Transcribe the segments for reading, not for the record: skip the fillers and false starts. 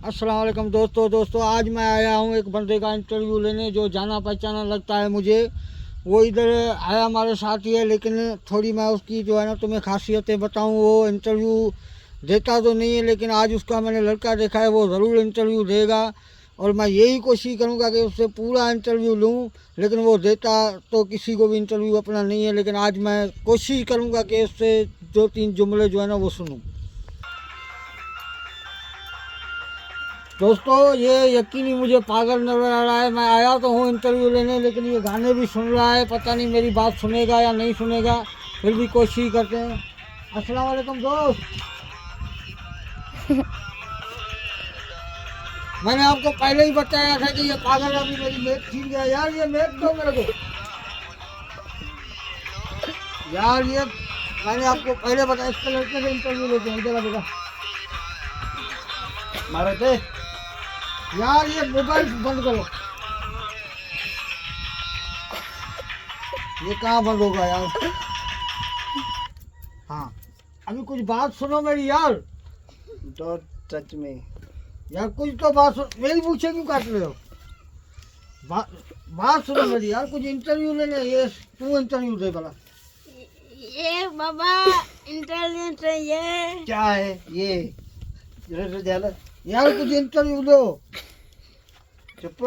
अस्सलाम वालेकुम दोस्तों आज मैं आया हूँ एक बंदे का इंटरव्यू लेने जो जाना पहचाना लगता है मुझे। वो इधर आया हमारे साथ ही है, लेकिन थोड़ी मैं उसकी जो है ना तुम्हें खासियतें बताऊँ। वो इंटरव्यू देता तो नहीं है, लेकिन आज उसका मैंने लड़का देखा है, वो ज़रूर इंटरव्यू देगा और मैं यही कोशिश करूँगा कि उससे पूरा इंटरव्यू लूँ। लेकिन वो देता तो किसी को भी इंटरव्यू अपना नहीं है, लेकिन आज मैं कोशिश करूँगा कि उससे 2-3 जुमले जो है ना वो सुनूँ। दोस्तों ये यकीनी मुझे पागल नजर आ रहा है। मैं आया तो हूँ इंटरव्यू लेने, लेकिन ये गाने भी सुन रहा है। पता नहीं मेरी बात सुनेगा या नहीं सुनेगा, फिर भी कोशिश करते हैं। अस्सलाम वालेकुम दोस्त। मैंने आपको पहले ही बताया था कि ये पागल अभी मेरी मेट छीन गया। यार ये मेट दो मेरे को। यार ये मैंने आपको पहले बताया, इसके लड़के से इंटरव्यू लेते हैं। इधर बेटा मारे थे यार, ये मोबाइल बंद करो। ये कहाँ बंद होगा यार। हाँ अभी कुछ बात सुनो मेरी यार। डोंट टच मी यार कुछ तो बात सुनो। मेरी पूछे क्यों काट रहे हो? बात सुनो मेरी यार। कुछ इंटरव्यू लेने, ये तू इंटरव्यू दे भला। ये बाबा इंटरव्यू चाहिए। क्या है ये? यार कुछ इंटरव्यू दो चुप।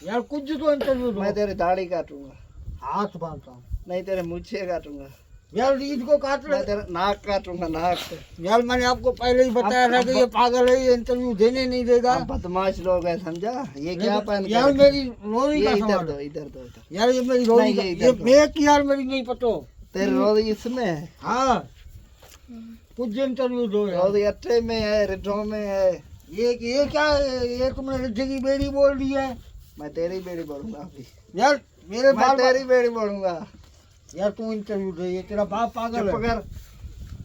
यार, कुछ तो इंटरव्यू दो। मैं तेरी दाढ़ी काटूंगा, हाथ बांधता हूँ। नहीं तेरे मूछे काटूंगा। यार रीढ़ को काट मैं रहे। तेरा नाक काटूंगा, नाक। यार मैंने आपको पहले ही बताया था कि ये पागल है, ये इंटरव्यू देने नहीं देगा। आप बदमाश लोग हैं, समझा? ये क्या पहन के यार रखे? मेरी रोजी का ये इधर सवाल दो, है। इधर दो, इधर। यार ये मेरी रोजी नहीं, का, ये ये इधर दो। बेक यार मेरी नहीं पतो। तेरी रोजी इसमें है, हाँ कुछ इंटरव्यू दो यार। रोजी अट्ठे में है, रिठों में है। ये क्या है? ये तुमने रिद्धे की बेड़ी बोल दी है। मैं तेरी बेड़ी बोलूंगा अभी। यार मेरे मैं तेरी बेड़ी बोलूंगा। यार तू इंटरव्यू दे, ये तेरा बाप पागल चुप है। कर।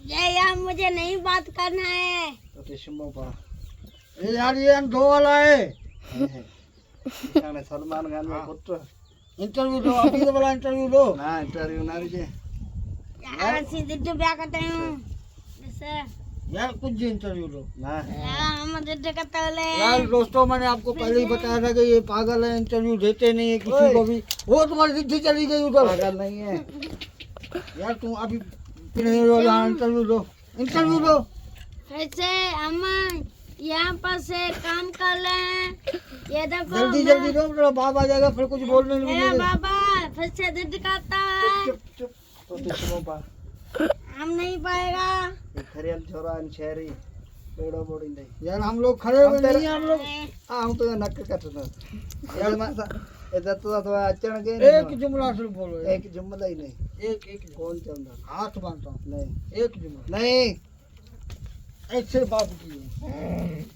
ये यार मुझे नहीं बात करना है। तो टिश्मो पा ये यार ये दो वाला है। इन्होंने सलमान खान में पुत्र इंटरव्यू दो अभी तो बोला इंटरव्यू दो। ना इंटरव्यू ना लीजिए। यार सीधे तो क्या करते हैं जैसे यार कुछ इंटरव्यू दो ना यार हम जिद्द करते हैं। यार। दोस्तों मैंने आपको पहले ही बताया था कि ये पागल है, इंटरव्यू देते नहीं है किसी को भी। वो तुम्हारी रिद्धि चली गई उधर। पागल नहीं है यार तुम अभी इंटरव्यू दो, इंटरव्यू दो। ऐसे हम यहाँ पर से काम कर रहे हैं। ये देखो जल्दी जल्दी दो, मेरा बाप आ जाएगा फिर कुछ बोलने नहीं मेरा मिलेगा। बाबा फिर से जिद्द करता है। चुप चुप। तो टिश्मो पा हम नहीं पाएगा। खरियल छोरा इन शहरी पेड़ो बोड़ी नहीं। यार हम लोग खड़े हुए नहीं हैं, हम लोग। हम तो नक कटना यार। माता इधर तो अचण के एक जुमला सिर्फ बोलो। एक जुमला ही नहीं। एक एक कौन चलता? हाथ बांधता हूँ। नहीं एक जुमला नहीं। ऐसे बाप की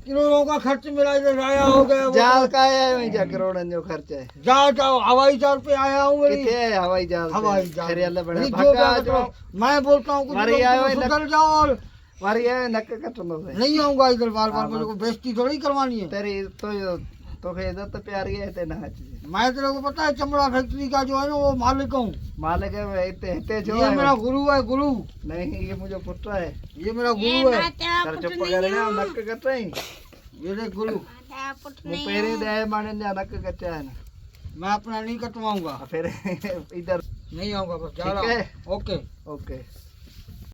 करोड़ों का खर्च मेरा इधर आया हो गया। जाल का है मैं जा करोड़न जो खर्च है। जाओ हवाई जहाज पे आया हूँ। मेरी किथे है हवाई जहाज? हवाई जहाज खरियल बड़ा मेरी जो भागा बात जो करो, मैं बोलता हूँ कुछ मारी लोग आयो तुम है सुधर जाओ। और मारी है नक कटनो से। नहीं आऊंगा इधर बार बार। हाँ, मेरे को बेइज्जती थोड़ी करवानी है। तेरी तो इधर तो प्यारी है ते ना चीज। मैं तेरे को पता है चमड़ा फैक्ट्री का जो है ना वो मालिक हूँ। मालिक है मैं इतने जो ये है मेरा गुरु है, गुरु। नहीं ये मुझे पुत्र है। ये मेरा ये गुरु है। मैं तेरा सर पुत्र चुप नहीं कर ना हूँ। नक कट रही। ये देख गुरु, मैं तेरा पुत्र वो नहीं पेरे हूँ। दे माने ने नक कटा है ना। मैं अपना नहीं कटवाऊंगा। फिर इधर नहीं आऊंगा, बस जा ठीक रहा है। हूँ। ओके। ओके।